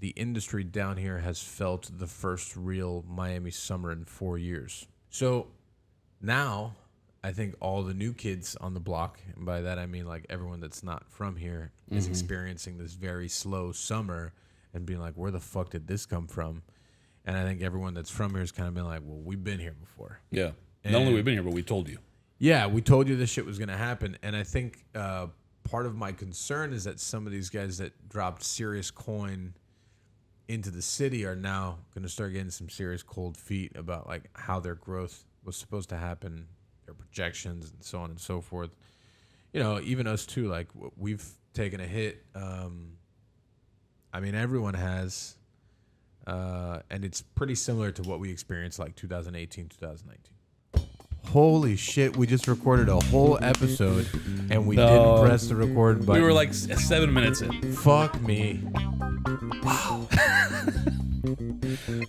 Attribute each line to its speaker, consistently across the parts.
Speaker 1: the industry down here has felt the first real Miami summer in 4 years. So now I think all the new kids on the block, and by that I mean like everyone that's not from here, is experiencing this very slow summer and being like, where the fuck did this come from? And I think everyone that's from here has kind of been like, well, we've been here before.
Speaker 2: Yeah. Not only we've been here, but we told you.
Speaker 1: Yeah, we told you this shit was going to happen. And I think part of my concern is that some of these guys that dropped serious coin into the city are now going to start getting some serious cold feet about like how their growth was supposed to happen, their projections, and so on and so forth. You know, even us too, like we've taken a hit. I mean, everyone has. And it's pretty similar to what we experienced like 2018, 2019. Holy shit, we just recorded a whole episode and we didn't press the record button.
Speaker 2: We were like 7 minutes in.
Speaker 1: Fuck me.
Speaker 2: Wow.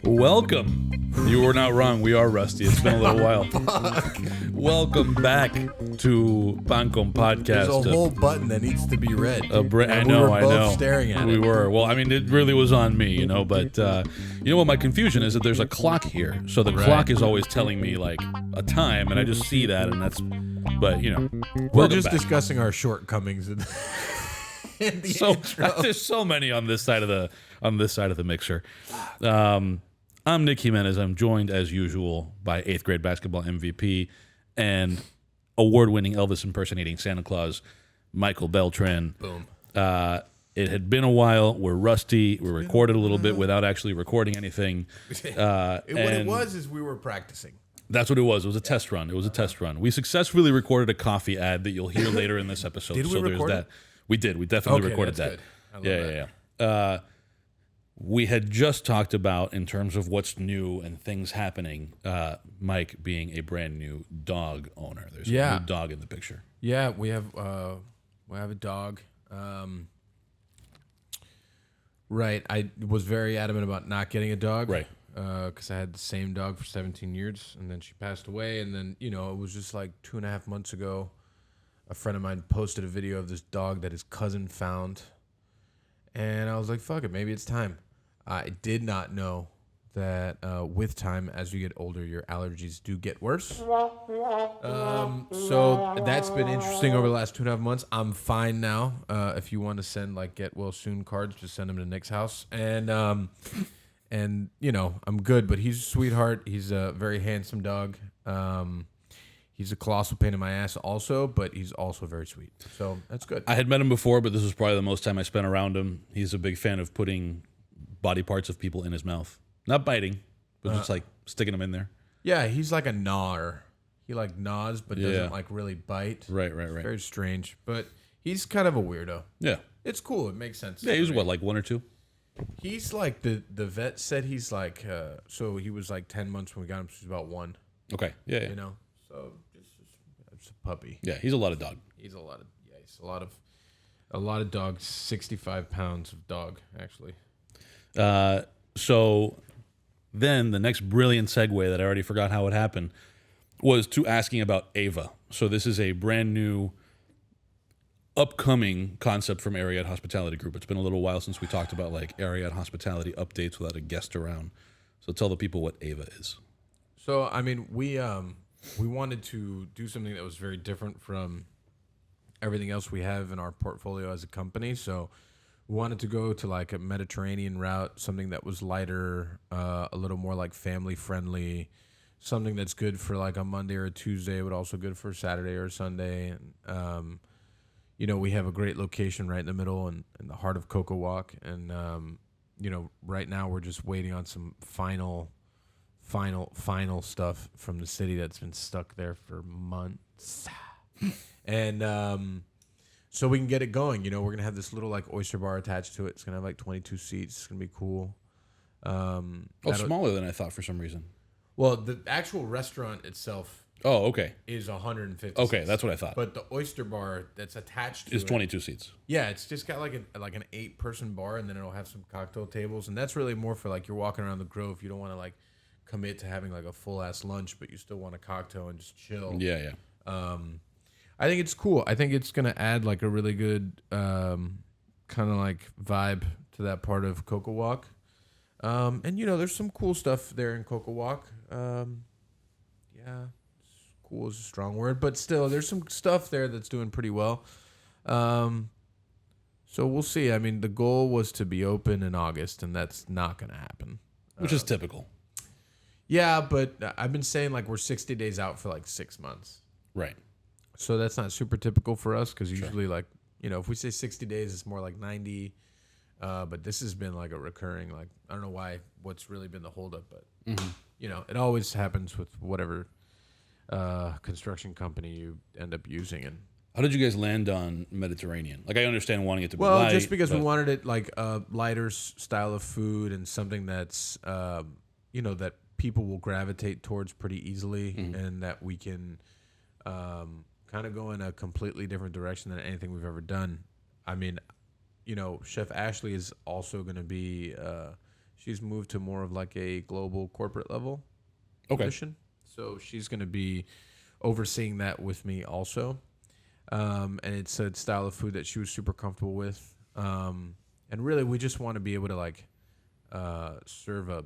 Speaker 2: Welcome. You were not wrong. We are rusty. It's been a little while.
Speaker 1: Fuck.
Speaker 2: Welcome back to Pancom Podcast.
Speaker 1: There's a whole button that needs to be read.
Speaker 2: I know.
Speaker 1: We were both staring at it.
Speaker 2: We were. Well, I mean, it really was on me, you know, but you know what my confusion is? That there's a clock here. So the clock is always telling me like a time, and I just see that, and that's, but you know.
Speaker 1: We're just discussing our shortcomings in the intro.
Speaker 2: There's so many on this side of the mixer. I'm Nick Jimenez. I'm joined as usual by 8th grade basketball MVP and award-winning Elvis impersonating Santa Claus, Michael Beltran.
Speaker 1: Boom.
Speaker 2: It had been a while. We're rusty. We recorded a little bit without actually recording anything.
Speaker 1: What it was is we were practicing.
Speaker 2: That's what it was. It was a test run. It was a test run. We successfully recorded a coffee ad that you'll hear later in this episode.
Speaker 1: Did we record it?
Speaker 2: We did. We definitely recorded that.
Speaker 1: Good. I love that.
Speaker 2: Yeah. We had just talked about, in terms of what's new and things happening, Mike being a brand new dog owner. There's a new dog in the picture.
Speaker 1: Yeah, we have a dog. Right. I was very adamant about not getting a dog.
Speaker 2: Right.
Speaker 1: Because I had the same dog for 17 years, and then she passed away. And then, you know, it was just like 2.5 months ago, a friend of mine posted a video of this dog that his cousin found. And I was like, fuck it, maybe it's time. I did not know that with time, as you get older, your allergies do get worse. So that's been interesting over the last 2.5 months. I'm fine now. If you want to send like get well soon cards, just send them to Nick's house. And you know, I'm good, but he's a sweetheart. He's a very handsome dog. He's a colossal pain in my ass also, but he's also very sweet. So that's good.
Speaker 2: I had met him before, but this was probably the most time I spent around him. He's a big fan of putting body parts of people in his mouth. Not biting, but just like sticking them in there.
Speaker 1: Yeah, he's like a gnawer. He like gnaws, but doesn't like really bite.
Speaker 2: Right.
Speaker 1: Very strange, but he's kind of a weirdo.
Speaker 2: Yeah.
Speaker 1: It's cool. It makes sense.
Speaker 2: Yeah, he was what, like 1 or 2?
Speaker 1: He's like, the vet said he's like, so he was like 10 months when we got him, so he's about 1.
Speaker 2: Okay, yeah.
Speaker 1: You know, so it's a puppy.
Speaker 2: Yeah, he's a lot of dog.
Speaker 1: He's a lot of dogs, 65 pounds of dog, actually.
Speaker 2: So then the next brilliant segue that I already forgot how it happened was to asking about Ava. So this is a brand new upcoming concept from Ariete Hospitality Group. It's been a little while since we talked about like Ariete Hospitality updates without a guest around. So tell the people what Ava is.
Speaker 1: So, I mean, we wanted to do something that was very different from everything else we have in our portfolio as a company. So we wanted to go to like a Mediterranean route, something that was lighter, a little more like family friendly, something that's good for like a Monday or a Tuesday, but also good for Saturday or Sunday. And, you know, we have a great location right in the middle and in the heart of Cocoa Walk. And, you know, right now we're just waiting on some final stuff from the city that's been stuck there for months. And so we can get it going. You know, we're going to have this little like oyster bar attached to it. It's going to have like 22 seats. It's going to be cool.
Speaker 2: Smaller than I thought for some reason.
Speaker 1: Well, the actual restaurant itself is 150
Speaker 2: Okay,
Speaker 1: seats.
Speaker 2: that's what I thought.
Speaker 1: But the oyster bar that's attached to
Speaker 2: is 22 seats.
Speaker 1: Yeah, it's just got like an 8-person bar, and then it'll have some cocktail tables. And that's really more for like you're walking around the Grove. You don't want to like commit to having like a full-ass lunch, but you still want a cocktail and just chill.
Speaker 2: Yeah.
Speaker 1: I think it's cool. I think it's going to add like a really good kind of like vibe to that part of Coco Walk. And there's some cool stuff there in Coco Walk. Yeah, cool is a strong word, but still, there's some stuff there that's doing pretty well. So we'll see. I mean, the goal was to be open in August, and that's not going to happen.
Speaker 2: Which is typical.
Speaker 1: Yeah, but I've been saying like we're 60 days out for like 6 months.
Speaker 2: Right.
Speaker 1: So that's not super typical for us because usually like, if we say 60 days, it's more like 90. But this has been like a recurring, like, I don't know what's really been the holdup, but, it always happens with whatever construction company you end up using. And
Speaker 2: how did you guys land on Mediterranean? Like, I understand wanting it to be
Speaker 1: well,
Speaker 2: light.
Speaker 1: just because we wanted it like a lighter style of food and something that's, that people will gravitate towards pretty easily and that we can kind of go in a completely different direction than anything we've ever done. I mean, Chef Ashley is also going to be, she's moved to more of like a global corporate level position. So she's going to be overseeing that with me also. And it's a style of food that she was super comfortable with. And really, we just want to be able to like serve a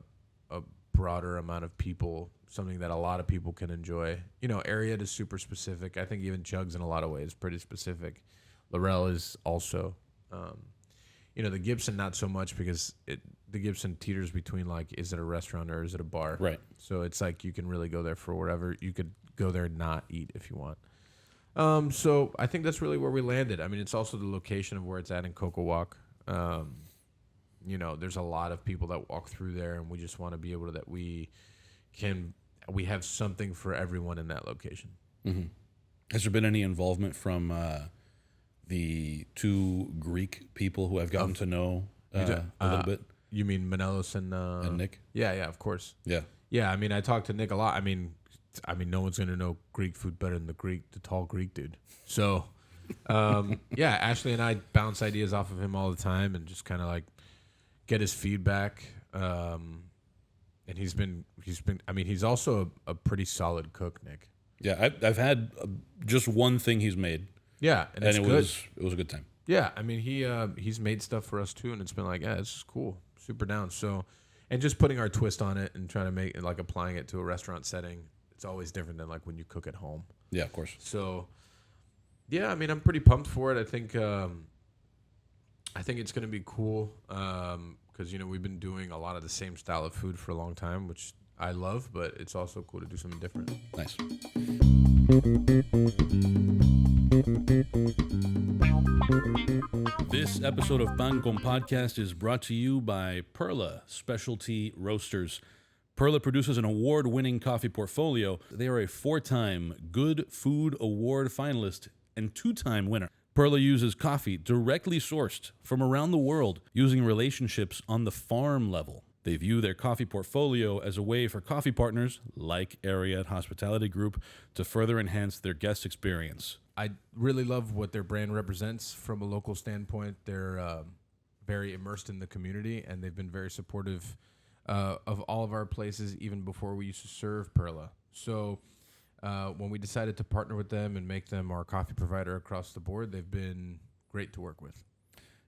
Speaker 1: broader amount of people, something that a lot of people can enjoy. Ariete is super specific. I think even Chugs in a lot of ways pretty specific. Laurel is also. The Gibson not so much because the Gibson teeters between like, is it a restaurant or is it a bar?
Speaker 2: Right.
Speaker 1: So it's like you can really go there for whatever. You could go there and not eat if you want. So I think that's really where we landed. I mean, it's also the location of where it's at in Coco Walk. There's a lot of people that walk through there, and we just want to be able to that we have something for everyone in that location.
Speaker 2: Mm-hmm. Has there been any involvement from the two Greek people who I've gotten to know a little bit?
Speaker 1: You mean Manelos and
Speaker 2: Nick?
Speaker 1: Yeah, yeah, of course.
Speaker 2: Yeah.
Speaker 1: I mean, I talked to Nick a lot. I mean, no one's gonna know Greek food better than the tall Greek dude. So, Ashley and I bounce ideas off of him all the time, and just kind of like get his feedback. And he's been. I mean, he's also a pretty solid cook, Nick.
Speaker 2: Yeah, I've had just one thing he's made.
Speaker 1: Yeah, and it
Speaker 2: was a good time.
Speaker 1: Yeah, I mean he's made stuff for us too, and it's been like, yeah, this is cool, super down. So, and just putting our twist on it and trying to make it like applying it to a restaurant setting, it's always different than like when you cook at home.
Speaker 2: Yeah, of course.
Speaker 1: So, yeah, I mean I'm pretty pumped for it. I think it's gonna be cool because we've been doing a lot of the same style of food for a long time, which I love, but it's also cool to do something different.
Speaker 2: Nice. This episode of Pan Con Podcast is brought to you by Perla Specialty Roasters. Perla produces an award-winning coffee portfolio. They are a 4-time Good Food Award finalist and 2-time winner. Perla uses coffee directly sourced from around the world using relationships on the farm level. They view their coffee portfolio as a way for coffee partners like Ariete Hospitality Group to further enhance their guest experience.
Speaker 1: I really love what their brand represents from a local standpoint. They're very immersed in the community, and they've been very supportive of all of our places, even before we used to serve Perla. So when we decided to partner with them and make them our coffee provider across the board, they've been great to work with.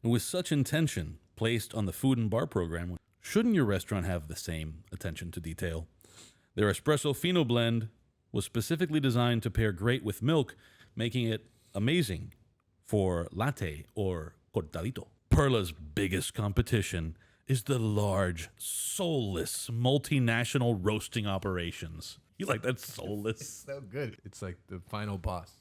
Speaker 2: And with such intention placed on the food and bar program, shouldn't your restaurant have the same attention to detail? Their espresso fino blend was specifically designed to pair great with milk, making it amazing for latte or cortadito. Perla's biggest competition is the large, soulless, multinational roasting operations. You like that soulless?
Speaker 1: It's so good. It's like the final boss.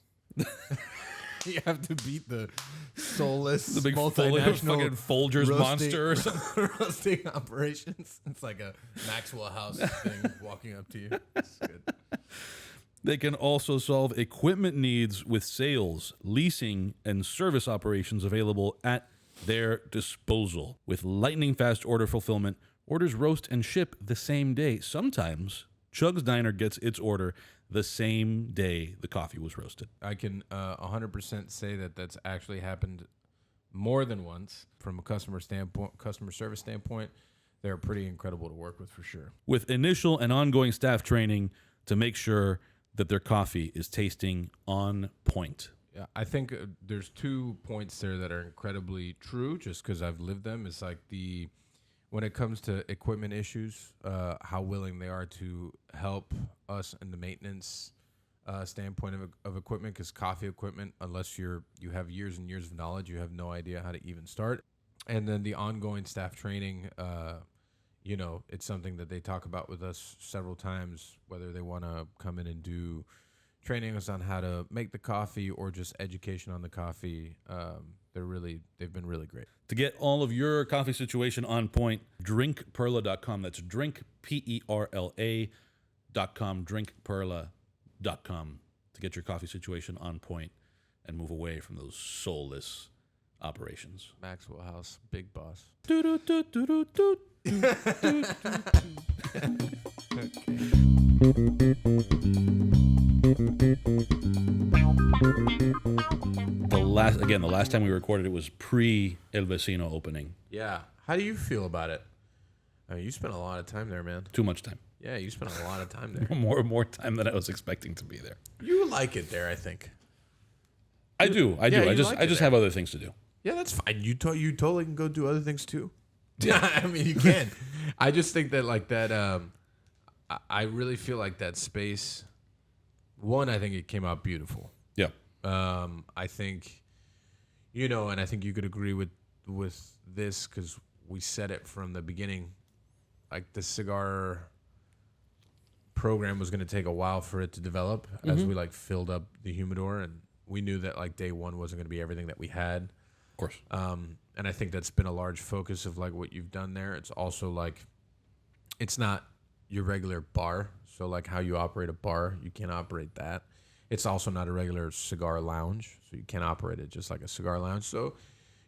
Speaker 1: You have to beat the soulless,
Speaker 2: the big
Speaker 1: multinational
Speaker 2: fucking Folgers monster or something.
Speaker 1: Roasting operations. It's like a Maxwell House thing walking up to you. It's good.
Speaker 2: They can also solve equipment needs with sales, leasing, and service operations available at their disposal. With lightning fast order fulfillment, orders roast and ship the same day. Sometimes Chug's Diner gets its order the same day the coffee was roasted.
Speaker 1: I can 100% say that that's actually happened more than once. From a customer service standpoint, they're pretty incredible to work with for sure.
Speaker 2: With initial and ongoing staff training to make sure that their coffee is tasting on point.
Speaker 1: Yeah, I think there's 2 points there that are incredibly true, just because I've lived them. It's like when it comes to equipment issues, how willing they are to help us in the maintenance standpoint of equipment. Because coffee equipment, unless you have years and years of knowledge, you have no idea how to even start. And then the ongoing staff training, it's something that they talk about with us several times, whether they want to come in and do training us on how to make the coffee or just education on the coffee. They've been really great.
Speaker 2: To get all of your coffee situation on point, drinkperla.com. That's drink, PERLA.com, drinkperla.com, to get your coffee situation on point and move away from those soulless operations.
Speaker 1: Maxwell House, big boss.
Speaker 2: The last time we recorded it was pre El Vecino opening.
Speaker 1: Yeah. How do you feel about it? I mean, you spent a lot of time there, man.
Speaker 2: Too much time.
Speaker 1: Yeah, you spent a lot of time there.
Speaker 2: more time than I was expecting to be there.
Speaker 1: You like it there, I think.
Speaker 2: I do. I just have other things to do.
Speaker 1: Yeah, that's fine. You totally can go do other things too. Yeah, I mean, you can. I just think that like that. I really feel like that space. One, I think it came out beautiful.
Speaker 2: Yeah.
Speaker 1: I think, and I think you could agree with this because we said it from the beginning. Like the cigar program was going to take a while for it to develop as we like filled up the humidor, and we knew that like day one wasn't going to be everything that we had.
Speaker 2: Of course.
Speaker 1: And I think that's been a large focus of like what you've done there. It's also like, it's not your regular bar. So like how you operate a bar, you can't operate that. It's also not a regular cigar lounge. So you can't operate it just like a cigar lounge. So,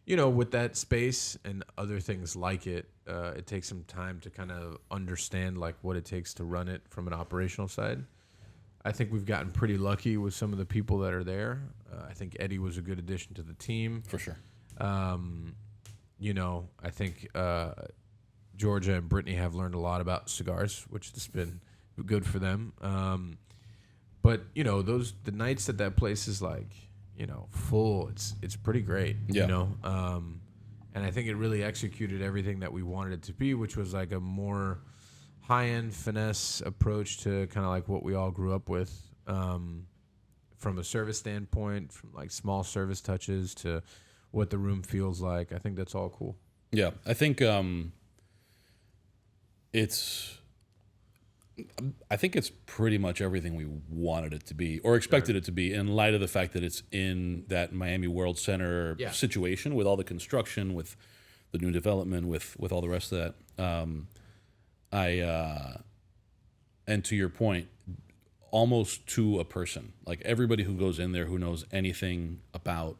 Speaker 1: with that space and other things like it, it takes some time to kind of understand like what it takes to run it from an operational side. I think we've gotten pretty lucky with some of the people that are there. I think Eddie was a good addition to the team.
Speaker 2: For sure.
Speaker 1: I think Georgia and Brittany have learned a lot about cigars, which has been good for them. But the nights that place is like, full, it's pretty great.
Speaker 2: Yeah.
Speaker 1: And I think it really executed everything that we wanted it to be, which was like a more high-end finesse approach to kind of like what we all grew up with, from a service standpoint, from like small service touches to what the room feels like. I think that's all cool.
Speaker 2: Yeah, I think it's pretty much everything we wanted it to be or expected it to be, in light of the fact that it's in that Miami World Center situation with all the construction, with the new development, with all the rest of that. And to your point, almost to a person, like everybody who goes in there who knows anything about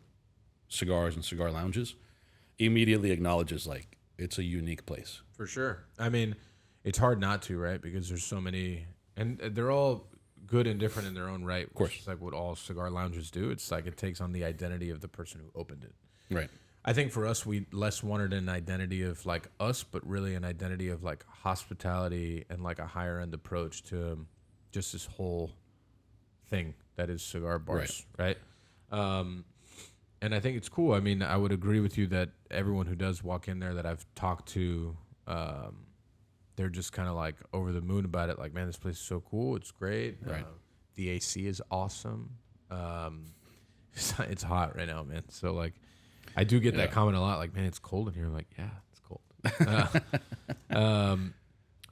Speaker 2: cigars and cigar lounges immediately acknowledges like it's a unique place.
Speaker 1: For sure. I mean, it's hard not to, right? Because there's so many, and they're all good and different in their own right. Of
Speaker 2: course.
Speaker 1: It's like what all cigar lounges do. It's like it takes on the identity of the person who opened it.
Speaker 2: Right.
Speaker 1: I think for us, we less wanted an identity of like us, but really an identity of like hospitality and like a higher end approach to just this whole thing that is cigar bars, right? And I think it's cool. I mean, I would agree with you that everyone who does walk in there that I've talked to, they're just kind of like over the moon about it. Like, man, this place is so cool. It's great.
Speaker 2: Right.
Speaker 1: The AC is awesome. It's hot right now, man. So like, I do get that comment a lot. Like, man, it's cold in here. I'm like, yeah, it's cold.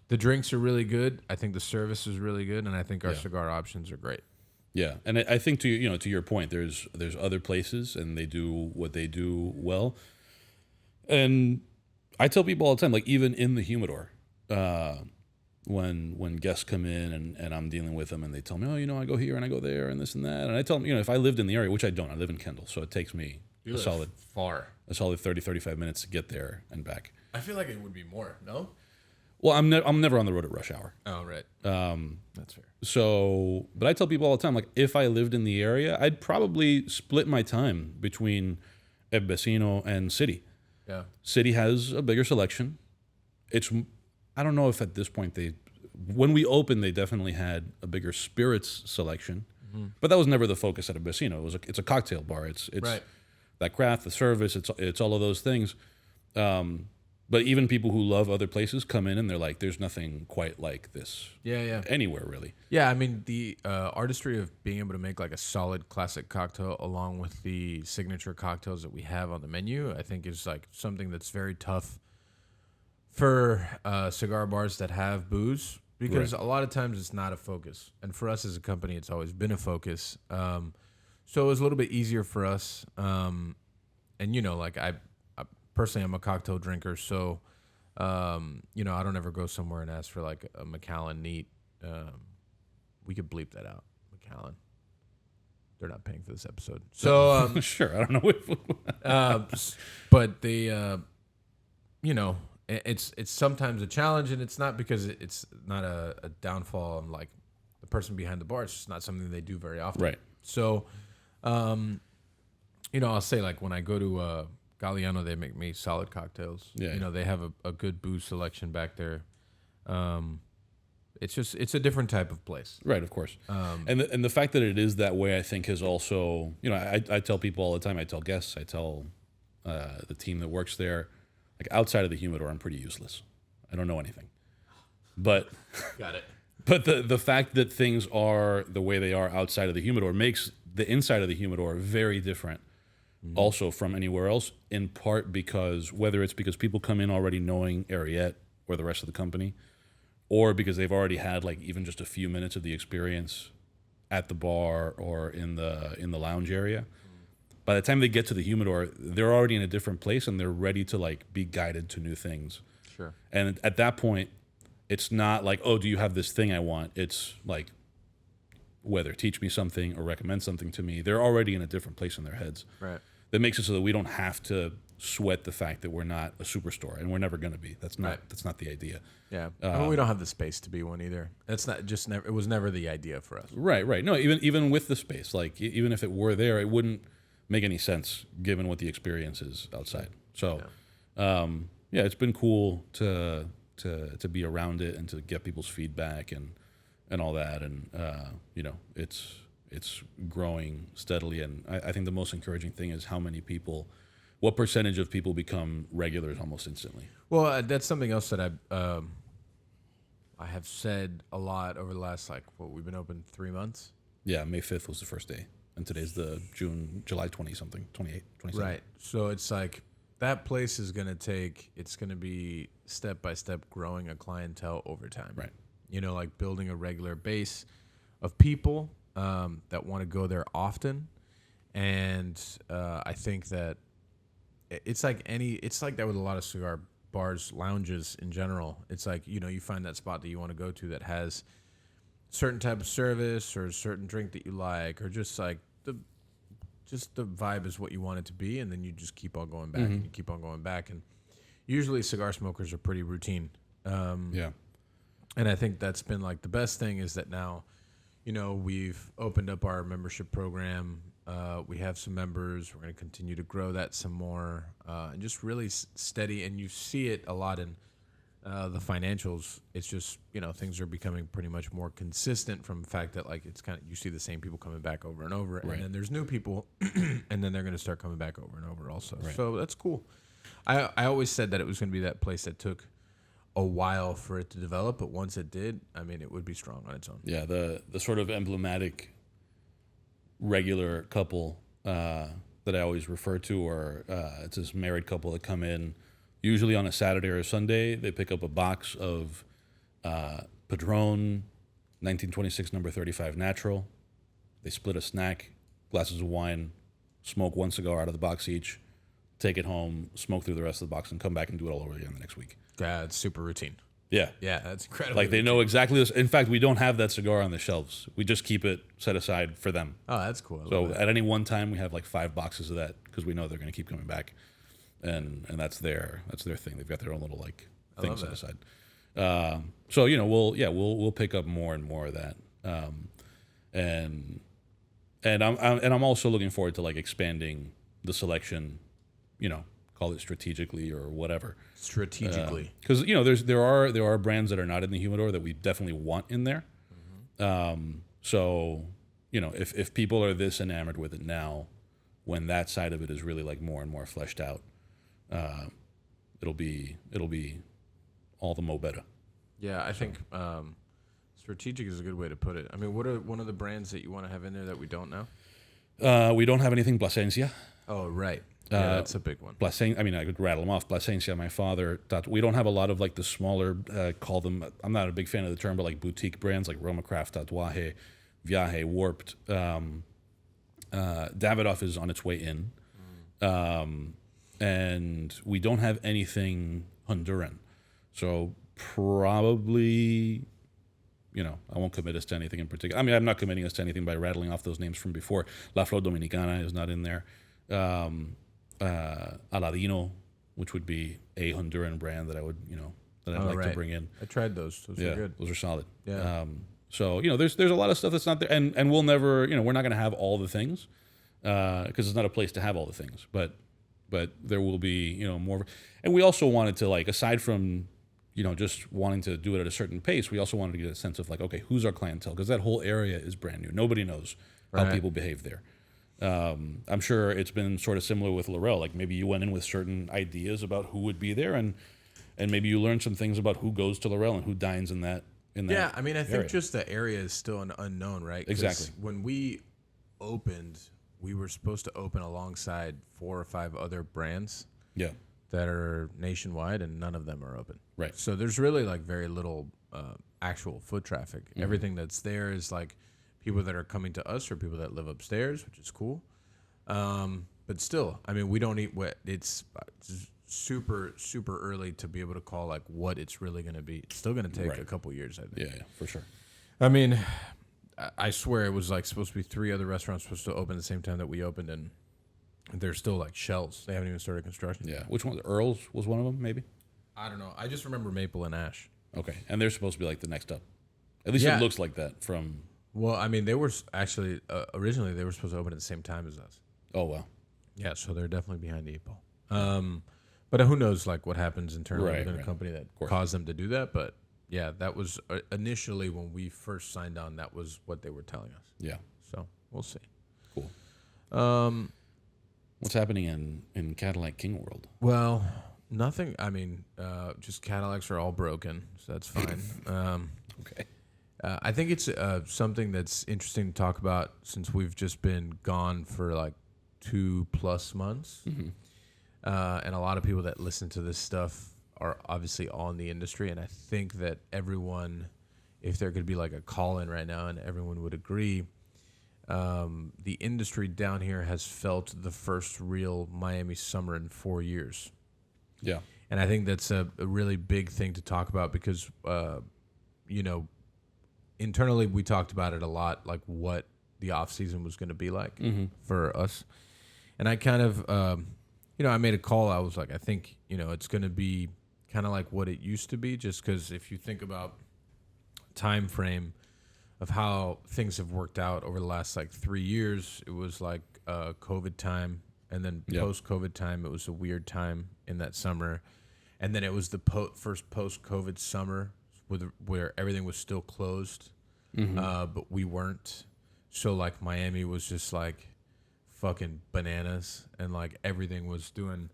Speaker 1: The drinks are really good. I think the service is really good, and I think our cigar options are great.
Speaker 2: Yeah, and I think to your point, there's other places, and they do what they do well. And I tell people all the time, like even in the humidor, when guests come in and I'm dealing with them, and they tell me, I go here and I go there and this and that, and I tell them, if I lived in the area, which I don't, I live in Kendall, so it takes me a solid 30-35 minutes to get there and back.
Speaker 1: I feel like it would be more. No.
Speaker 2: Well, I'm never on the road at rush hour.
Speaker 1: Oh, right. That's fair.
Speaker 2: So, but I tell people all the time, like, if I lived in the area, I'd probably split my time between El Vecino and City.
Speaker 1: Yeah.
Speaker 2: City has a bigger selection. I don't know if at this point when we opened, they definitely had a bigger spirits selection. But that was never the focus at a Vecino. It's a cocktail bar. It's
Speaker 1: Right.
Speaker 2: that craft, the service. It's all of those things. But even people who love other places come in and they're like, "There's nothing quite like this
Speaker 1: Yeah.
Speaker 2: anywhere, really."
Speaker 1: Yeah, I mean, the artistry of being able to make like a solid classic cocktail along with the signature cocktails that we have on the menu, I think is like something that's very tough for cigar bars that have booze, because a lot of times it's not a focus. And for us as a company, it's always been a focus. So it was a little bit easier for us. And, like I personally, I'm a cocktail drinker. So, I don't ever go somewhere and ask for like a Macallan neat. We could bleep that out. Macallan. They're not paying for this episode. So,
Speaker 2: Sure, I don't know if
Speaker 1: but they, it's sometimes a challenge, and it's not because it's not a downfall on like the person behind the bar. It's just not something they do very often.
Speaker 2: Right.
Speaker 1: So, I'll say like when I go to Galliano, they make me solid cocktails.
Speaker 2: Yeah.
Speaker 1: They have a good booze selection back there. It's a different type of place.
Speaker 2: Right, of course. And the fact that it is that way, I think, has also, I tell people all the time, I tell guests, I tell the team that works there, like outside of the humidor, I'm pretty useless. I don't know anything. But
Speaker 1: Got it.
Speaker 2: But the fact that things are the way they are outside of the humidor makes the inside of the humidor very different also from anywhere else, in part because whether it's because people come in already knowing Ariete or the rest of the company, or because they've already had like even just a few minutes of the experience at the bar or in the lounge area. By the time they get to the humidor, they're already in a different place and they're ready to like be guided to new things.
Speaker 1: Sure.
Speaker 2: And at that point, it's not like, oh, do you have this thing I want? It's like, whether teach me something or recommend something to me, they're already in a different place in their heads.
Speaker 1: Right.
Speaker 2: That makes it so that we don't have to sweat the fact that we're not a superstore, and we're never going to be. That's not the idea.
Speaker 1: Yeah. We don't have the space to be one either. That's not just never. It was never the idea for us.
Speaker 2: Right. No, even with the space, like even if it were there, it wouldn't make any sense given what the experience is outside. So, it's been cool to be around it and to get people's feedback and all that, and it's growing steadily. And I think the most encouraging thing is what percentage of people become regulars almost instantly.
Speaker 1: Well, that's something else that I have said a lot over the last we've been open 3 months.
Speaker 2: Yeah, May 5th was the first day, and today's the July 20-something, 28, 27.
Speaker 1: Right. So it's like that place is going to be step by step growing a clientele over time.
Speaker 2: Right.
Speaker 1: Like building a regular base of people that want to go there often. And I think that it's like that with a lot of cigar bars, lounges in general. It's like, you find that spot that you want to go to that has certain type of service or a certain drink that you like, or just like the vibe is what you want it to be, and then you just keep on going back and you keep on going back. And usually cigar smokers are pretty routine. And I think that's been like the best thing is that now, we've opened up our membership program. We have some members. We're going to continue to grow that some more, and just really steady. And you see it a lot in the financials. It's just, things are becoming pretty much more consistent from the fact that like it's kind of, you see the same people coming back over and over,
Speaker 2: right.
Speaker 1: and then there's new people, and then they're going to start coming back over and over also.
Speaker 2: Right.
Speaker 1: So that's cool. I always said that it was going to be that place that took a while for it to develop, but once it did, I mean, it would be strong on its own.
Speaker 2: Yeah, the sort of emblematic regular couple that I always refer to, or it's this married couple that come in usually on a Saturday or a Sunday. They pick up a box of Padron 1926 number 35 natural. They split a snack, glasses of wine, smoke one cigar out of the box each, take it home, smoke through the rest of the box, and come back and do it all over again the next week.
Speaker 1: Yeah, it's super routine.
Speaker 2: Yeah.
Speaker 1: Yeah, that's incredible.
Speaker 2: Like they know exactly this. In fact, we don't have that cigar on the shelves. We just keep it set aside for them.
Speaker 1: Oh, that's cool.
Speaker 2: So at any one time, we have like 5 boxes of that because we know they're going to keep coming back, and that's their thing. They've got their own little like thing set aside. So we'll pick up more and more of that, and I'm also looking forward to like expanding the selection, call it strategically or whatever.
Speaker 1: Strategically,
Speaker 2: because there are brands that are not in the humidor that we definitely want in there. So if people are this enamored with it now, when that side of it is really like more and more fleshed out, it'll be all the more better.
Speaker 1: Yeah, I think strategic is a good way to put it. I mean, what are one of the brands that you want to have in there that we don't know?
Speaker 2: We don't have anything Plasencia.
Speaker 1: Oh, right. Yeah, that's a big one.
Speaker 2: I mean, I could rattle them off. Plasencia, my father, we don't have a lot of like the smaller, call them, I'm not a big fan of the term, but like boutique brands like Roma Craft, Tatuaje, Viaje, Warped. Davidoff is on its way in. And we don't have anything Honduran. So probably, I won't commit us to anything in particular. I mean, I'm not committing us to anything by rattling off those names from before. La Flor Dominicana is not in there. Aladino, which would be a Honduran brand that I would, that I'd like to bring in.
Speaker 1: I tried those. Those are good.
Speaker 2: Those are solid.
Speaker 1: Yeah.
Speaker 2: So, there's a lot of stuff that's not there, and we'll never, we're not going to have all the things, because it's not a place to have all the things, but there will be, more. And we also wanted to, like, aside from, just wanting to do it at a certain pace, we also wanted to get a sense of, like, okay, who's our clientele? Because that whole area is brand new. Nobody knows how people behave there. I'm sure it's been sort of similar with Laurel. Like, maybe you went in with certain ideas about who would be there, and maybe you learned some things about who goes to Laurel and who dines in that.
Speaker 1: Yeah, I mean, I think just the area is still an unknown, right?
Speaker 2: Exactly.
Speaker 1: When we opened, we were supposed to open alongside 4 or 5 other brands.
Speaker 2: Yeah.
Speaker 1: That are nationwide, and none of them are open.
Speaker 2: Right.
Speaker 1: So there's really like very little actual foot traffic. Mm-hmm. Everything that's there is like people that are coming to us or people that live upstairs, which is cool. But still, I mean, we don't eat what it's super, super early to be able to call like what it's really going to be. It's still going to take a couple years, I think.
Speaker 2: Yeah, for sure.
Speaker 1: I mean, I swear it was like supposed to be 3 other restaurants supposed to open at the same time that we opened, and they're still like shells. They haven't even started construction.
Speaker 2: Yeah. Which one? Earl's was one of them, maybe?
Speaker 1: I don't know. I just remember Maple and Ash.
Speaker 2: Okay. And they're supposed to be like the next up. At least it looks like that from...
Speaker 1: Well, I mean, they were actually... originally, they were supposed to open at the same time as us.
Speaker 2: Oh, wow.
Speaker 1: Yeah, so they're definitely behind the 8 ball. But who knows like what happens internally within a company that caused them to do that. But yeah, that was initially when we first signed on, that was what they were telling us.
Speaker 2: Yeah.
Speaker 1: So we'll see.
Speaker 2: Cool. What's happening in Cadillac King World?
Speaker 1: Well, nothing. I mean, just Cadillacs are all broken, so that's fine.
Speaker 2: Okay.
Speaker 1: I think it's something that's interesting to talk about since we've just been gone for like 2+ months. Mm-hmm. And a lot of people that listen to this stuff are obviously all in the industry. And I think that everyone, if there could be like a call-in right now and everyone would agree, the industry down here has felt the first real Miami summer in 4 years.
Speaker 2: Yeah.
Speaker 1: And I think that's a really big thing to talk about because, internally we talked about it a lot, like what the off season was going to be like for us. And I kind of, I made a call. I was like, I think, it's going to be kind of like what it used to be, just because if you think about time frame of how things have worked out over the last like 3 years, it was like COVID time. And then post-COVID time, it was a weird time in that summer. And then it was the first post-COVID summer where everything was still closed, but we weren't. So, like, Miami was just, like, fucking bananas. And, like, everything was doing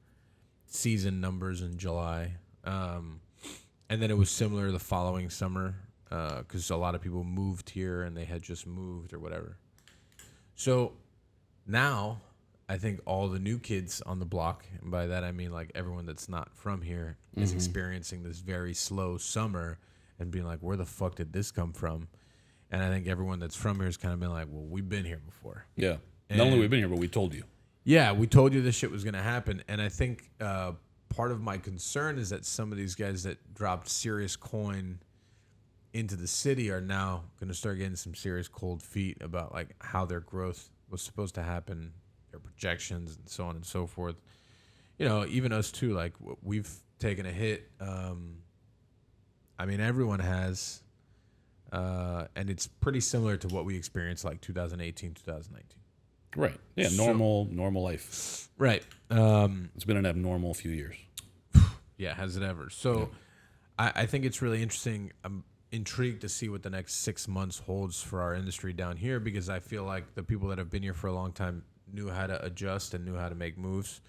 Speaker 1: season numbers in July. And then it was similar the following summer because a lot of people moved here and they had just moved or whatever. So, now... I think all the new kids on the block, and by that I mean like everyone that's not from here, is experiencing this very slow summer and being like, where the fuck did this come from? And I think everyone that's from here has kind of been like, well, we've been here before.
Speaker 2: Yeah. And not only we've been here, but we told you.
Speaker 1: Yeah, we told you this shit was going to happen. And I think part of my concern is that some of these guys that dropped serious coin into the city are now going to start getting some serious cold feet about like how their growth was supposed to happen, projections and so on and so forth. Even us too, like we've taken a hit. I mean, everyone has, and it's pretty similar to what we experienced like 2018, 2019.
Speaker 2: Right. Yeah. Normal life.
Speaker 1: Right.
Speaker 2: It's been an abnormal few years.
Speaker 1: Yeah. Has it ever? So I think it's really interesting. intrigued to see what the next 6 months holds for our industry down here, because I feel like the people that have been here for a long time knew how to adjust and knew how to make moves.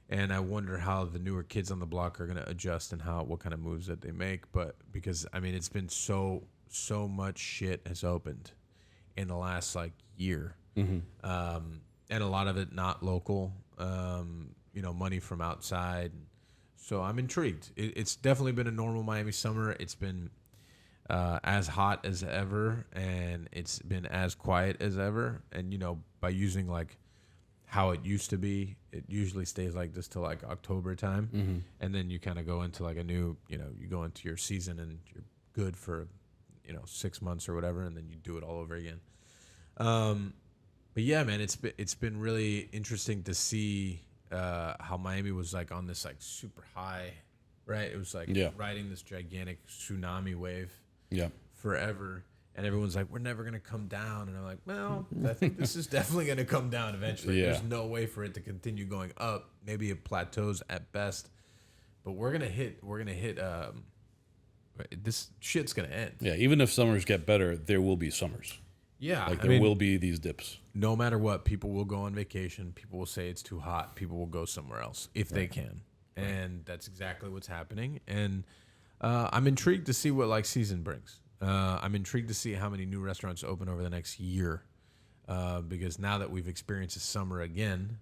Speaker 1: And I wonder how the newer kids on the block are going to adjust and what kind of moves that they make. But because, I mean, it's been so much shit has opened in the last like year. And a lot of it not local, money from outside. So I'm intrigued. It's definitely been a normal Miami summer. It's been as hot as ever, and it's been as quiet as ever. And, by using like how it used to be, it usually stays like this till like October time. And then you kind of go into like a new, you go into your season and you're good for, 6 months or whatever. And then you do it all over again. But yeah, man, it's been really interesting to see how Miami was like on this like super high, right? It was like riding this gigantic tsunami wave forever. And everyone's like, we're never going to come down. And I'm like, well, I think this is definitely going to come down eventually. There's no way for it to continue going up. Maybe it plateaus at best. But we're going to hit, this shit's going to end.
Speaker 2: Yeah, even if summers get better, there will be summers.
Speaker 1: Yeah.
Speaker 2: Like there will be these dips.
Speaker 1: No matter what, people will go on vacation. People will say it's too hot. People will go somewhere else if they can. And that's exactly what's happening. And I'm intrigued to see what like season brings. I'm intrigued to see how many new restaurants open over the next year, because now that we've experienced the summer again,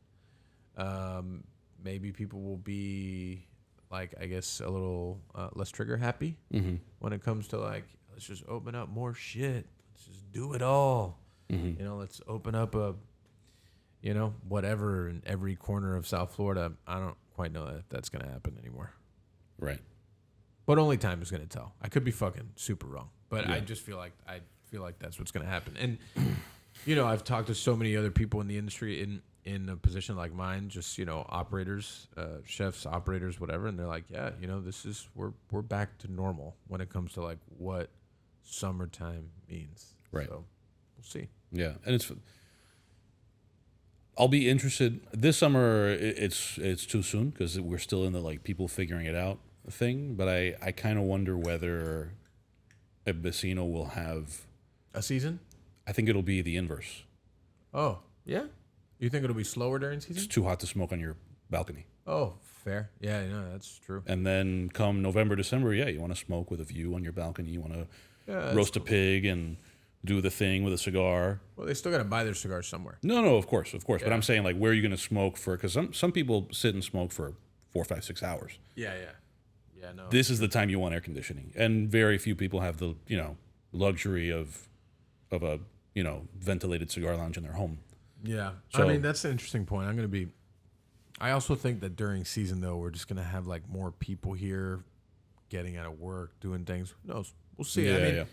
Speaker 1: maybe people will be like, I guess, a little less trigger happy when it comes to like, let's just open up more shit. Let's just do it all. Let's open up whatever in every corner of South Florida. I don't quite know if that's going to happen anymore.
Speaker 2: Right.
Speaker 1: But only time is going to tell. I could be fucking super wrong. But I just feel like that's what's going to happen. And, I've talked to so many other people in the industry in a position like mine, just, operators, chefs, operators, whatever. And they're like, yeah, we're back to normal when it comes to like what summertime means.
Speaker 2: Right.
Speaker 1: So we'll see.
Speaker 2: Yeah. And I'll be interested this summer. It's too soon because we're still in the like people figuring it out thing. But I kind of wonder whether a Vecino will have
Speaker 1: a season.
Speaker 2: I think it'll be the inverse.
Speaker 1: Oh, yeah? You think it'll be slower during season?
Speaker 2: It's too hot to smoke on your balcony.
Speaker 1: Oh, fair. Yeah, that's true.
Speaker 2: And then come November, December, you want to smoke with a view on your balcony. You want to roast a pig and do the thing with a cigar.
Speaker 1: Well, they still got to buy their cigars somewhere.
Speaker 2: No, of course. Yeah. But I'm saying, like, where are you going to smoke for? Because some people sit and smoke for 4, 5, 6 hours.
Speaker 1: Yeah, no.
Speaker 2: This is the time you want air conditioning. And very few people have the, luxury of a, ventilated cigar lounge in their home.
Speaker 1: Yeah. So, I mean, that's an interesting point. I also think that during season, though, we're just going to have, like, more people here getting out of work, doing things. Who knows? We'll see.
Speaker 2: Yeah,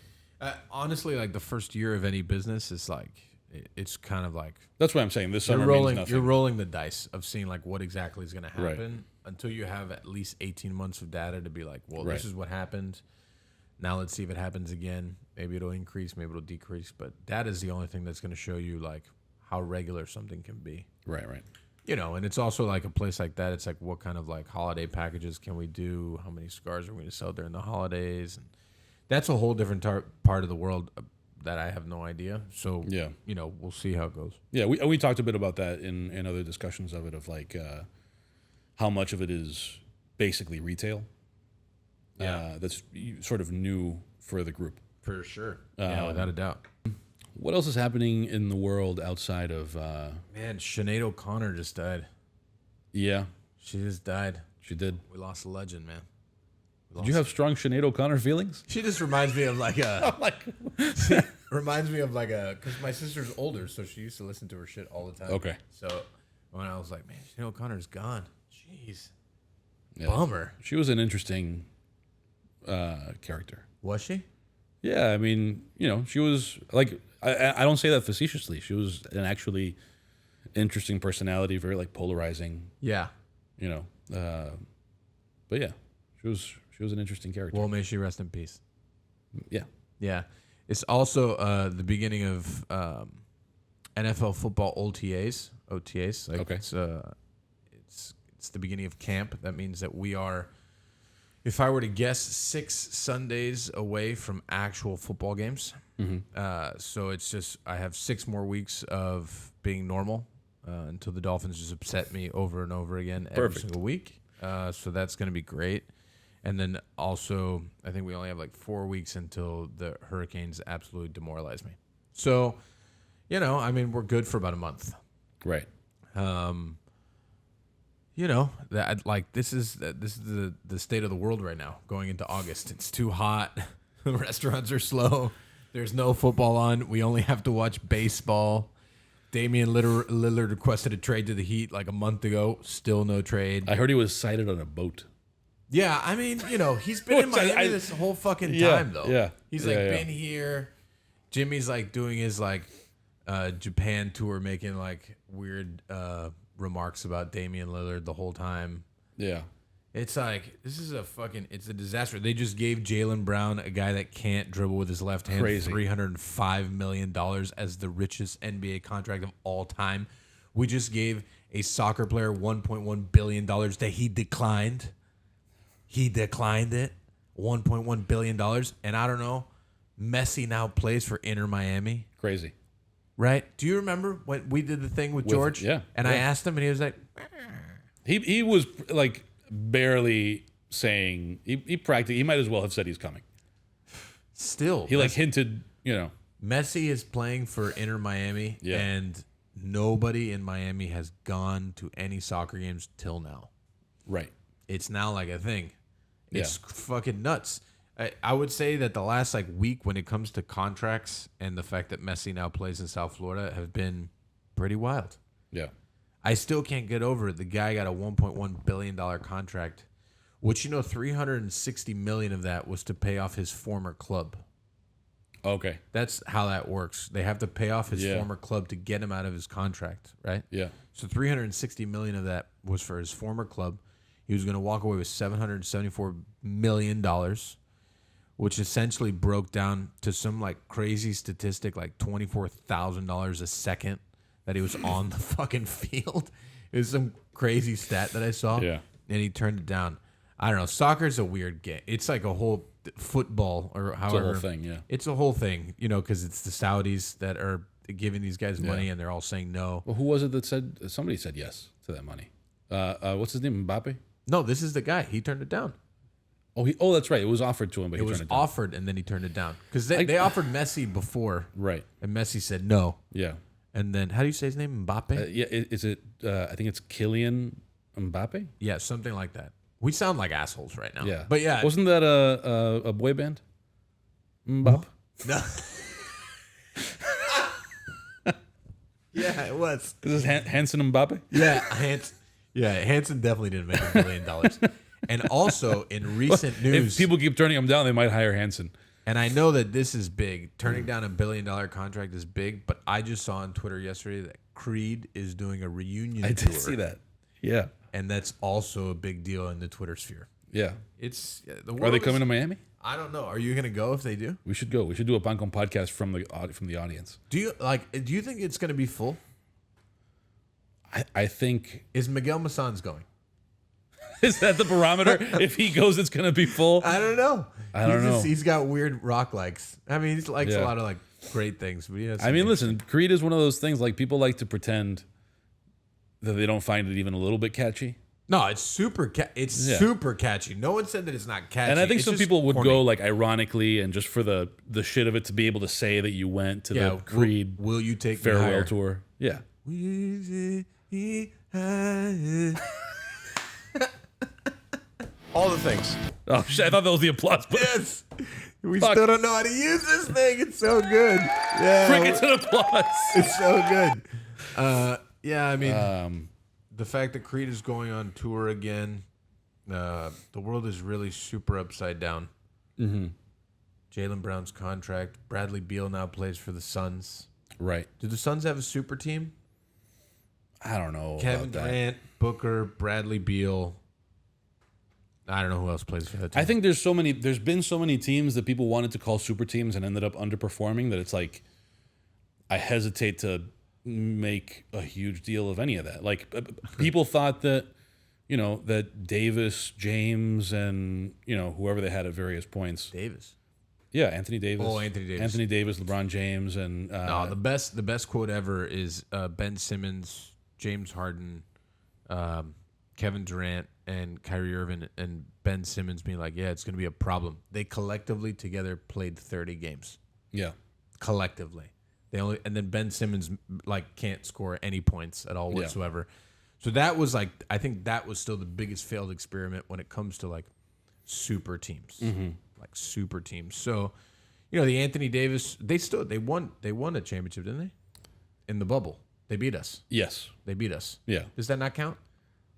Speaker 1: honestly, like, the first year of any business is, like, it's kind of like...
Speaker 2: That's what I'm saying. This summer means nothing.
Speaker 1: You're rolling the dice of seeing, like, what exactly is going to happen until you have at least 18 months of data to be like, well, this is what happened. Now let's see if it happens again. Maybe it'll increase, maybe it'll decrease. But data is the only thing that's going to show you, like, how regular something can be.
Speaker 2: Right.
Speaker 1: And it's also like a place like that. It's like, what kind of like holiday packages can we do? How many cigars are we going to sell during the holidays? And that's a whole different part of the world that I have no idea. So, we'll see how it goes. Yeah,
Speaker 2: we talked a bit about that in other discussions of it, of like how much of it is basically retail. Yeah. That's sort of new for the group.
Speaker 1: For sure. Without a doubt.
Speaker 2: What else is happening in the world outside of...
Speaker 1: Man, Sinead O'Connor just died.
Speaker 2: Yeah.
Speaker 1: She just died.
Speaker 2: She did.
Speaker 1: We lost a legend, man.
Speaker 2: Did you have strong Sinead O'Connor feelings?
Speaker 1: She just reminds me of like a... reminds me of like a... Because my sister's older, so she used to listen to her shit all the time.
Speaker 2: Okay.
Speaker 1: So when I was like, man, Sinead O'Connor's gone. Jeez. Yeah. Bummer.
Speaker 2: She was an interesting character.
Speaker 1: Was she?
Speaker 2: Yeah, I mean, she was like... I don't say that facetiously. She was an actually interesting personality, very like polarizing.
Speaker 1: Yeah.
Speaker 2: But yeah, she was an interesting character.
Speaker 1: Well, may she rest in peace.
Speaker 2: Yeah.
Speaker 1: Yeah. It's also the beginning of NFL football OTAs. Like,
Speaker 2: okay.
Speaker 1: It's the beginning of camp. That means that we are if I were to guess, 6 Sundays away from actual football games. So it's just I have 6 more weeks of being normal until the Dolphins just upset me over and over again every single week. So that's going to be great. And then also, I think we only have like 4 weeks until the Hurricanes absolutely demoralize me. So, you know, I mean, we're good for about a month.
Speaker 2: Right.
Speaker 1: You know, that like this is the state of the world right now. Going into August, it's too hot. The restaurants are slow. There's no football on. We only have to watch baseball. Damian Lillard requested a trade to the Heat like a month ago. Still no trade.
Speaker 2: I heard he was sighted on a boat.
Speaker 1: Yeah, I mean, you know, he's been in Miami this whole fucking time, though.
Speaker 2: Yeah.
Speaker 1: He's like been here. Jimmy's like doing his like Japan tour, making like weird remarks about Damian Lillard the whole time.
Speaker 2: Yeah.
Speaker 1: It's like, it's a disaster. They just gave Jaylen Brown, a guy that can't dribble with his left hand, $305 million as the richest NBA contract of all time. We just gave a soccer player $1.1 billion that he declined. He declined it, $1.1 billion. And I don't know, Messi now plays for Inter Miami.
Speaker 2: Crazy.
Speaker 1: Right? Do you remember when we did the thing with George?
Speaker 2: Yeah.
Speaker 1: And I asked him, and he was like...
Speaker 2: He was like... barely saying he might as well have said he's coming.
Speaker 1: Still,
Speaker 2: he like hinted, you know.
Speaker 1: Messi is playing for Inter Miami, and nobody in Miami has gone to any soccer games till now.
Speaker 2: Right.
Speaker 1: It's now like a thing. It's fucking nuts. I would say that the last like week when it comes to contracts and the fact that Messi now plays in South Florida have been pretty wild.
Speaker 2: Yeah.
Speaker 1: I still can't get over it. The guy got a $1.1 billion contract, which, you know, $360 million of that was to pay off his former club.
Speaker 2: Okay.
Speaker 1: That's how that works. They have to pay off his former club to get him out of his contract, right?
Speaker 2: Yeah.
Speaker 1: So $360 million of that was for his former club. He was going to walk away with $774 million, which essentially broke down to some like crazy statistic, like $24,000 a second that he was on the fucking field. It was some crazy stat that I saw.
Speaker 2: Yeah.
Speaker 1: And he turned it down. I don't know. Soccer's a weird game. It's like a whole football or however.
Speaker 2: It's a whole thing, yeah.
Speaker 1: It's a whole thing, you know, because it's the Saudis that are giving these guys money and they're all saying no.
Speaker 2: Well, who was it that said, somebody said yes to that money? What's his name, Mbappe?
Speaker 1: No, this is the guy. He turned it down.
Speaker 2: Oh, that's right. It was offered to him, but he turned it down.
Speaker 1: It was offered and then he turned it down. Because they offered Messi before.
Speaker 2: Right.
Speaker 1: And Messi said no.
Speaker 2: Yeah.
Speaker 1: And then, how do you say his name? Mbappe?
Speaker 2: Yeah, is it? I think it's Kylian Mbappe.
Speaker 1: Yeah, something like that. We sound like assholes right now.
Speaker 2: Yeah,
Speaker 1: but yeah,
Speaker 2: wasn't that a boy band? Mbappe.
Speaker 1: No. Yeah, it was.
Speaker 2: Is this Hanson Mbappe?
Speaker 1: Yeah, Hanson definitely didn't make $1 billion. And also in recent news,
Speaker 2: if people keep turning him down, they might hire Hanson.
Speaker 1: And I know that this is big. Turning down $1 billion contract is big, but I just saw on Twitter yesterday that Creed is doing a reunion tour.
Speaker 2: I did see that. Yeah.
Speaker 1: And that's also a big deal in the Twitter sphere.
Speaker 2: Yeah.
Speaker 1: It's
Speaker 2: Are they coming to Miami?
Speaker 1: I don't know. Are you going to go if they do?
Speaker 2: We should go. We should do a Pancon podcast from the audience.
Speaker 1: Do you think it's going to be full?
Speaker 2: I think.
Speaker 1: Is Miguel Massan's going?
Speaker 2: Is that the barometer? If he goes, it's going to be full?
Speaker 1: I don't know.
Speaker 2: I don't know.
Speaker 1: He's got weird rock likes. I mean, he likes a lot of like great things. But
Speaker 2: I mean, listen, Creed is one of those things like people like to pretend that they don't find it even a little bit catchy.
Speaker 1: No, it's super super catchy. No one said that it's not catchy.
Speaker 2: And I think some people would
Speaker 1: corny.
Speaker 2: go like ironically and just for the shit of it to be able to say that you went to the Creed
Speaker 1: will you take
Speaker 2: farewell tour. Yeah.
Speaker 1: All the things.
Speaker 2: Oh shit! I thought that was the applause button.
Speaker 1: Yes. We still don't know how to use this thing. It's so good. Yeah.
Speaker 2: Crickets and applause.
Speaker 1: It's so good. Yeah, I mean, the fact that Creed is going on tour again, the world is really super upside down.
Speaker 2: Mm-hmm.
Speaker 1: Jaylen Brown's contract. Bradley Beal now plays for the Suns.
Speaker 2: Right.
Speaker 1: Do the Suns have a super team?
Speaker 2: I don't know.
Speaker 1: Kevin Durant, Booker, Bradley Beal. I don't know who else plays for that team.
Speaker 2: I think there's been so many teams that people wanted to call super teams and ended up underperforming that it's like I hesitate to make a huge deal of any of that. Like people thought that that Davis, James, and whoever they had at various points.
Speaker 1: Davis.
Speaker 2: Yeah, Anthony Davis.
Speaker 1: Oh, Anthony Davis.
Speaker 2: Anthony Davis, LeBron James, and
Speaker 1: No, the best quote ever is Ben Simmons, James Harden, Kevin Durant, and Kyrie Irving, and Ben Simmons being like, "Yeah, it's going to be a problem." They collectively together played 30 games.
Speaker 2: Yeah.
Speaker 1: Collectively, and then Ben Simmons can't score any points at all whatsoever. So that was I think that was still the biggest failed experiment when it comes to super teams. Super teams. So, the Anthony Davis, they won a championship, didn't they? In the bubble. They beat us.
Speaker 2: Yes.
Speaker 1: They beat us.
Speaker 2: Yeah.
Speaker 1: Does that not count?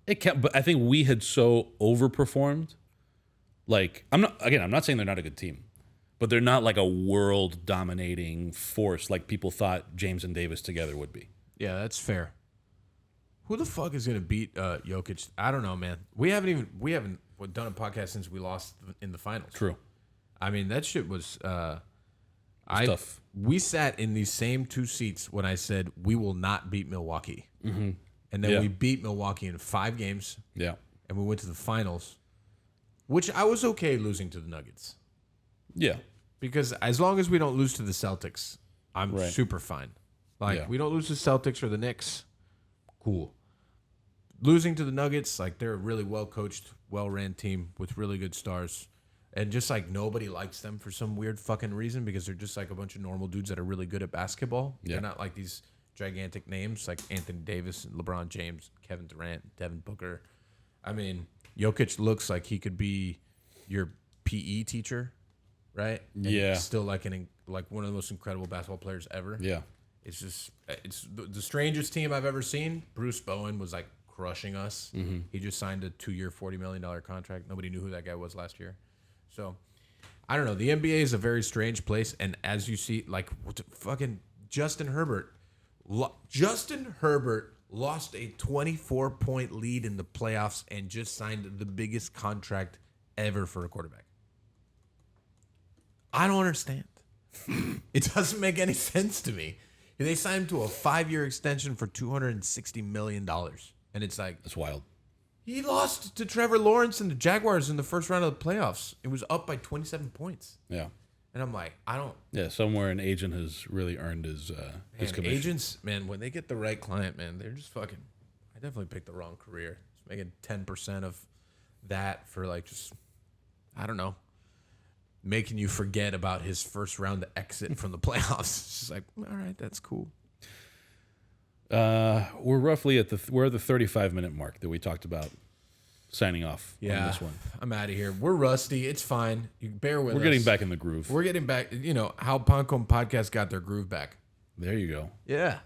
Speaker 2: It can't, but I think we had so overperformed. I'm not saying they're not a good team, but they're not like a world dominating force like people thought James and Davis together would be.
Speaker 1: Yeah, that's fair. Who the fuck is going to beat Jokic? I don't know, man. We haven't done a podcast since we lost in the finals.
Speaker 2: True.
Speaker 1: I mean, that shit was
Speaker 2: tough.
Speaker 1: We sat in these same two seats when I said we will not beat Milwaukee. Mm-hmm. And then we beat Milwaukee in 5 games.
Speaker 2: Yeah.
Speaker 1: And we went to the finals, which I was okay losing to the Nuggets.
Speaker 2: Yeah.
Speaker 1: Because as long as we don't lose to the Celtics, I'm super fine. We don't lose to the Celtics or the Knicks, cool. Losing to the Nuggets, they're a really well-coached, well-ran team with really good stars. And just nobody likes them for some weird fucking reason because they're just a bunch of normal dudes that are really good at basketball. Yeah. They're not like these gigantic names like Anthony Davis and LeBron James, Kevin Durant, Devin Booker. I mean, Jokic looks like he could be your PE teacher, right? And
Speaker 2: yeah.
Speaker 1: he's still one of the most incredible basketball players ever.
Speaker 2: Yeah.
Speaker 1: It's the strangest team I've ever seen. Bruce Bowen was crushing us. Mm-hmm. He just signed a 2-year, $40 million contract. Nobody knew who that guy was last year. So, I don't know. The NBA is a very strange place, and as you see, fucking Justin Herbert lost a 24-point lead in the playoffs and just signed the biggest contract ever for a quarterback. I don't understand. It doesn't make any sense to me. They signed him to a 5-year extension for $260 million, and it's
Speaker 2: that's wild.
Speaker 1: He lost to Trevor Lawrence and the Jaguars in the first round of the playoffs. It was up by 27 points.
Speaker 2: Yeah.
Speaker 1: And I'm like, I don't.
Speaker 2: Yeah, somewhere an agent has really earned his commission.
Speaker 1: Agents, man, when they get the right client, man, they're just fucking. I definitely picked the wrong career. Just making 10% of that for I don't know, making you forget about his first round exit from the playoffs. It's just all right, that's cool.
Speaker 2: We're roughly at the 35-minute mark that we talked about signing off on this one.
Speaker 1: I'm out of here. We're rusty. It's fine. You bear with us.
Speaker 2: We're getting back in the groove.
Speaker 1: We're getting back. How Pancom Podcast got their groove back.
Speaker 2: There you go.
Speaker 1: Yeah.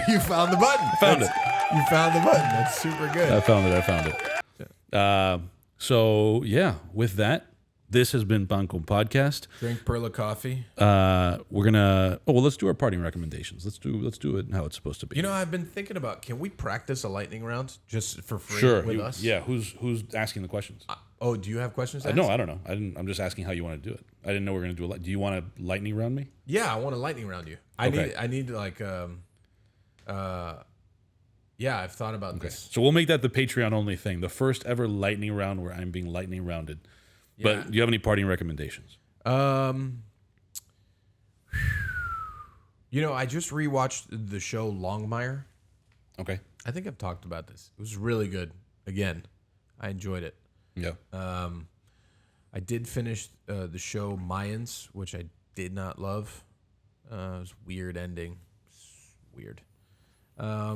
Speaker 1: You found the button.
Speaker 2: Found it.
Speaker 1: You found the button. That's super good.
Speaker 2: I found it. So, yeah, with that, this has been Pancom Podcast.
Speaker 1: Drink Perla coffee.
Speaker 2: We're gonna. Let's do our parting recommendations. Let's do it how it's supposed to be.
Speaker 1: I've been thinking about. Can we practice a lightning round just for free with us?
Speaker 2: Yeah. Who's asking the questions?
Speaker 1: Do you have questions?
Speaker 2: No, I don't know. I'm just asking how you want to do it. I didn't know we were gonna do do you want to lightning round me?
Speaker 1: Yeah, I want to lightning round you.
Speaker 2: Okay.
Speaker 1: I need yeah, I've thought about this.
Speaker 2: So we'll make that the Patreon only thing. The first ever lightning round where I'm being lightning rounded. But do you have any parting recommendations?
Speaker 1: I just rewatched the show Longmire.
Speaker 2: Okay.
Speaker 1: I think I've talked about this. It was really good. Again, I enjoyed it.
Speaker 2: Yeah.
Speaker 1: I did finish the show Mayans, which I did not love. It was a weird ending. It's weird. I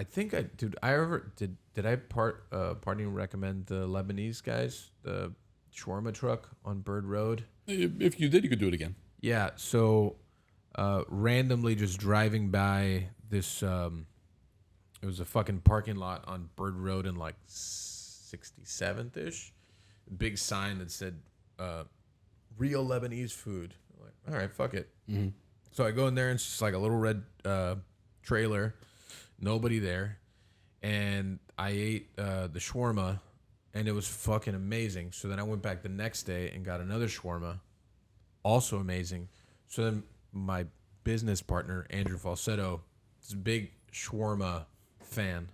Speaker 1: think did I parting recommend the Lebanese guys, the shawarma truck on Bird Road?
Speaker 2: If you did, you could do it again.
Speaker 1: Yeah. So, randomly just driving by this, it was a fucking parking lot on Bird Road in 67th ish. Big sign that said, "Real Lebanese food." I'm like, all right, fuck it. Mm-hmm. So I go in there and it's just a little red trailer, nobody there. And I ate the shawarma, and it was fucking amazing. So then I went back the next day and got another shawarma, also amazing. So then my business partner, Andrew Falsetto, is a big shawarma fan.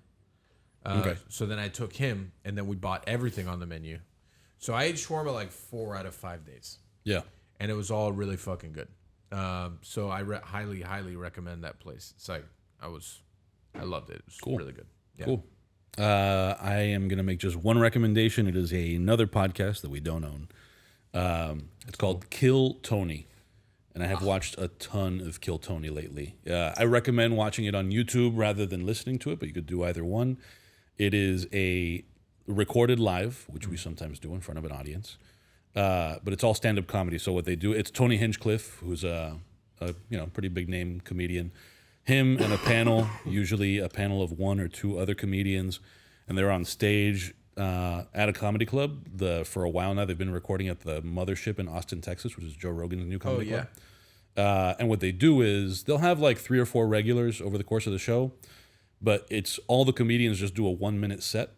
Speaker 2: Okay.
Speaker 1: So then I took him, and then we bought everything on the menu. So I ate shawarma like 4 out of 5 days.
Speaker 2: Yeah.
Speaker 1: And it was all really fucking good. So I highly, highly recommend that place. It's like, I loved it. It was
Speaker 2: Cool.
Speaker 1: really good. Yeah.
Speaker 2: Cool. I am going to make just one recommendation. It is another podcast that we don't own. It's called Kill Tony. And I have watched a ton of Kill Tony lately. I recommend watching it on YouTube rather than listening to it, but you could do either one. It is a recorded live, which we sometimes do in front of an audience. But it's all stand-up comedy. So what they do, it's Tony Hinchcliffe, who's a pretty big name comedian. Him and a panel, usually a panel of 1 or 2 other comedians, and they're on stage at a comedy club. For a while now, they've been recording at the Mothership in Austin, Texas, which is Joe Rogan's new comedy club. And what they do is they'll have like 3 or 4 regulars over the course of the show, but it's all the comedians just do a 1-minute set,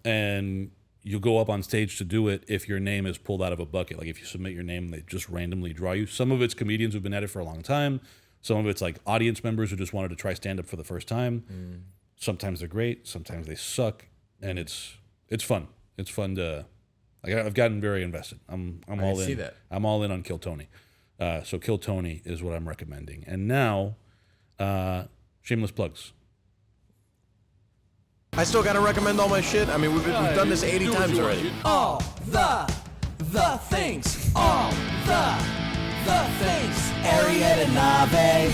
Speaker 2: and you'll go up on stage to do it if your name is pulled out of a bucket. Like if you submit your name, they just randomly draw you. Some of it's comedians who've been at it for a long time. Some of it's like audience members who just wanted to try stand-up for the first time. Sometimes they're great. Sometimes they suck. And it's fun. It's fun to... I've gotten very invested. I'm all in.
Speaker 1: See that.
Speaker 2: I'm all in on Kill Tony. So Kill Tony is what I'm recommending. And now, shameless plugs.
Speaker 3: I still gotta recommend all my shit. I mean, we've done this 80 times already.
Speaker 4: All the things. All the things. Ariete Nave,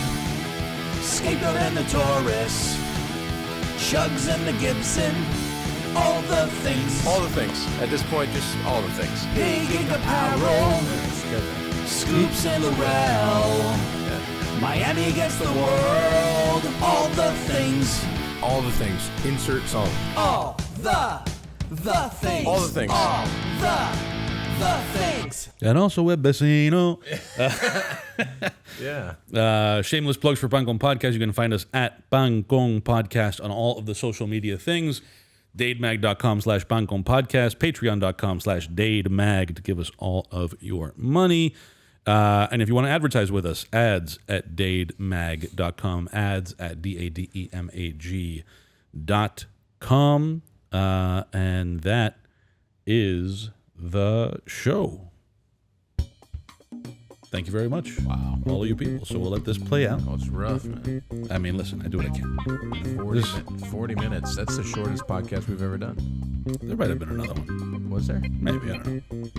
Speaker 4: Scapegoat and the Taurus, Shugs and the Gibson. All the things.
Speaker 3: All the things. At this point, just all the things.
Speaker 4: Big Ink Apparel, Scoops and Lorel, Miami against the world. All the things.
Speaker 3: All the things. Insert song.
Speaker 4: All the things.
Speaker 3: All the things.
Speaker 4: All the things.
Speaker 2: And also with Vecino.
Speaker 1: Yeah.
Speaker 2: Shameless plugs for Pancon Podcast. You can find us at Pancon Podcast on all of the social media things. DadeMag.com/Pancon Podcast. Patreon.com/DadeMag to give us all of your money. And if you want to advertise with us, ads at DadeMag.com. Ads at DADEMAG.com. And that is the show. Thank you very much. Wow. All of you people. So we'll let this play out.
Speaker 1: Oh, it's rough, man.
Speaker 2: I mean, listen, I do what I can.
Speaker 1: 40 minutes. That's the shortest podcast we've ever done.
Speaker 2: There might have been another one.
Speaker 1: Was there?
Speaker 2: Maybe, I don't know.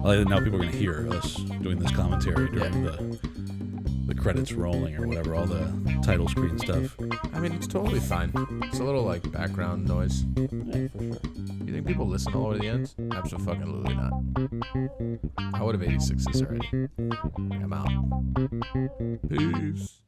Speaker 2: Well, now people are going to hear us doing this commentary during the credits rolling or whatever, all the title screen stuff.
Speaker 1: I mean, it's totally fine. It's a little like background noise.
Speaker 2: Yeah, for sure.
Speaker 1: You think people listen all the way to the end? Absolutely not. I would have 86 this already. I'm out. Peace.